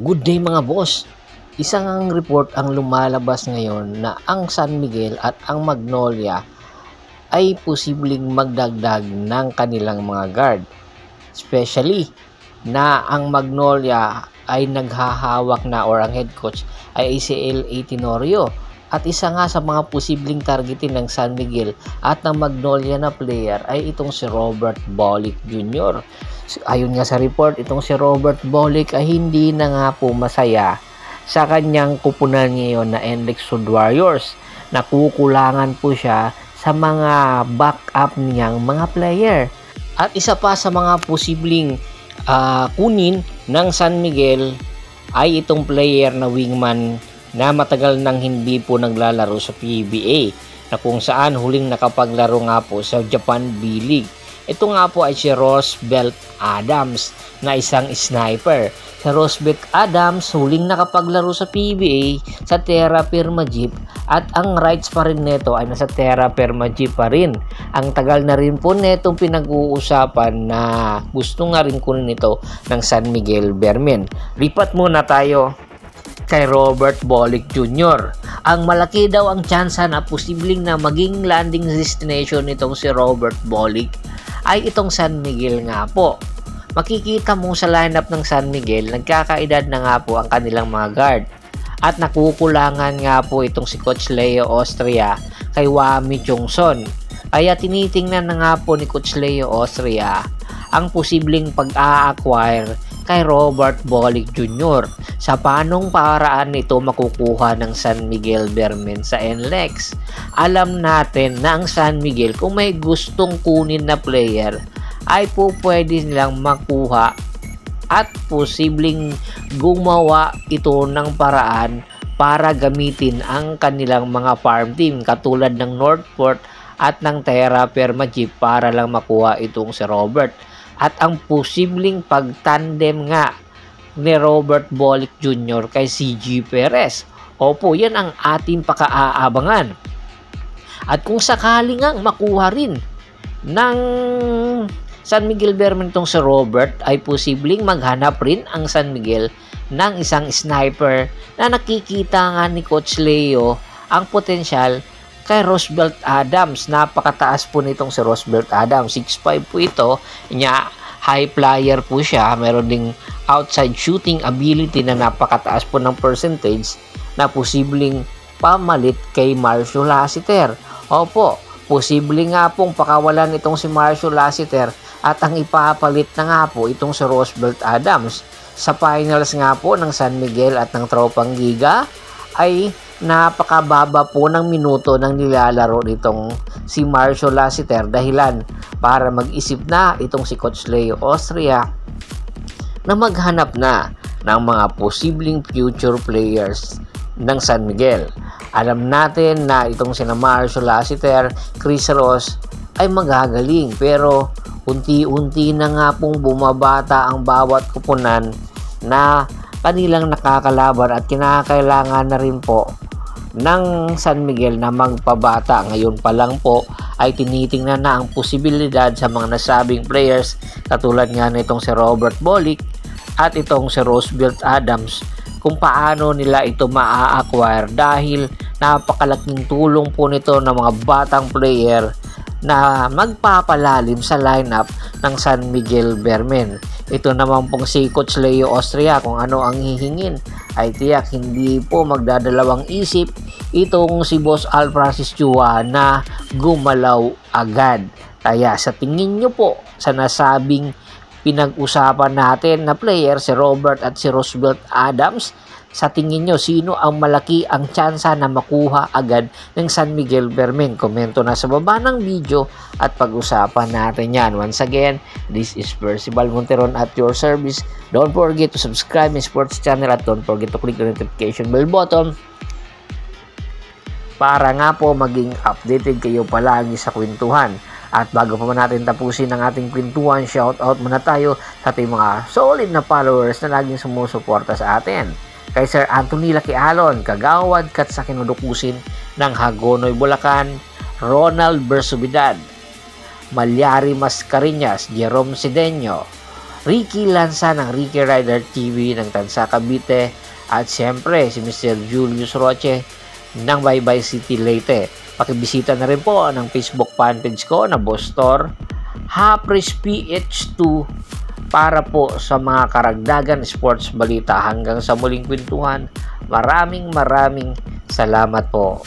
Good day mga boss! Isang report ang lumalabas ngayon na ang San Miguel at ang Magnolia ay posibleng magdagdag ng kanilang mga guard. Especially na ang Magnolia ay naghahawak na or ang head coach ay si L.A. Tenorio. At isa nga sa mga posibleng targetin ng San Miguel at ng Magnolia na player ay itong si Robert Bolick Jr. Ayon nga sa report, itong si Robert Bolick ay hindi na nga po masaya sa kanyang kupunan ngayon na NLEX Sud Warriors. Nakukulangan po siya sa mga backup niyang mga player. At isa pa sa mga posibleng kunin ng San Miguel ay itong player na wingman na matagal nang hindi po naglalaro sa PBA, na kung saan huling nakapaglaro nga po sa Japan B-League. Ito nga po ay si Roosevelt Adams na isang sniper. Si Roosevelt Adams huling nakapaglaro sa PBA sa Terra Firma Jeep at ang rights pa rin nito ay nasa Terra Firma Jeep pa rin. Ang tagal na rin po netong pinag-uusapan na gusto nga rin kunin ito ng San Miguel Bearmen. Lipat muna tayo kay Robert Bolick Jr. Ang malaki daw ang tsansa na posibleng na maging landing destination nitong si Robert Bolick ay itong San Miguel nga po. Makikita mo sa lineup ng San Miguel, nagkakaedad na nga po ang kanilang mga guard. At nakukulangan nga po itong si Coach Leo Austria kay Wami Chungson. Kaya tinitingnan na nga po ni Coach Leo Austria ang posibleng pag-a-acquire kay Robert Bolick Jr. Sa paanong paraan nito makukuha ng San Miguel Bearmen sa NLEX? Alam natin na ang San Miguel, kung may gustong kunin na player, ay po pwede nilang makuha at posibleng gumawa ito ng paraan para gamitin ang kanilang mga farm team katulad ng Northport at ng Terra Firma Jeep para lang makuha itong si Robert. At ang posibleng pagtandem nga ni Robert Bolick Jr. kay CG Perez. Opo, yan ang ating pakaaabangan. At kung sakali nga makuha rin ng San Miguel Bearmen itong si Robert, ay posibleng maghanap rin ang San Miguel ng isang sniper na nakikita nga ni Coach Leo ang potensyal kay Roosevelt Adams. Napakataas po nitong si Roosevelt Adams. 6'5 po ito. High flyer po siya. Meron ding outside shooting ability na napakataas po ng percentage na posibleng pamalit kay Marcio Lassiter. Opo, posible nga pong pakawalan itong si Marcio Lassiter at ang ipapalit na nga po itong si Roosevelt Adams. Sa finals nga po ng San Miguel at ng Tropang Giga ay napakababa po ng minuto ng nilalaro nitong si Marcio Lassiter, dahilan para mag-isip na itong si Coach Leo Austria na maghanap na ng mga posibleng future players ng San Miguel. Alam natin na itong sina Marcio Lassiter, Chris Ross ay magagaling, pero unti-unti na nga pong bumabata ang bawat kupunan na kanilang nakakalaban at kinakailangan na rin po ng San Miguel na magpabata. Ngayon pa lang po ay tinitingnan na ang posibilidad sa mga nasabing players katulad nga nitong si Robert Bolick at itong si Roosevelt Adams kung paano nila ito maa-acquire, dahil napakalaking tulong po nito ng mga batang player na magpapalalim sa lineup ng San Miguel Bearmen. Ito naman pong si Coach Leo Austria, kung ano ang hihingin ay tiyak hindi po magdadalawang isip itong si Boss Al Francis Chua na gumalaw agad. Kaya sa tingin nyo po sa nasabing pinag-usapan natin na player, si Robert at si Roosevelt Adams, sa tingin nyo, sino ang malaki ang tsansa na makuha agad ng San Miguel Bearmen? Komento na sa baba ng video at pag-usapan natin yan. Once again, this is Percival Monteron at your service. Don't forget to subscribe my sports channel at don't forget to click the notification bell button para nga po maging updated kayo palagi sa kwentuhan. At bago pa natin tapusin ang ating kwentuhan, shoutout muna tayo sa ating mga solid na followers na laging sumusuporta sa atin. Kay Sir Anthony Laquialon, Kagawad kat sa kinudukusin ng Hagonoy, Bulacan, Ronald Bersubidad, Malyari Mascareñas, Jerome Cedeño, Ricky Lanza ng Ricky Rider TV ng Tansa, Cavite, at siyempre si Mr. Julius Roche ng Baybay City, Leyte. Pakibisita na rin po ng Facebook fanpage ko na Boss Tor Hapris PH2 para po sa mga karagdagan sports balita. Hanggang sa muling kwentuhan, maraming salamat po.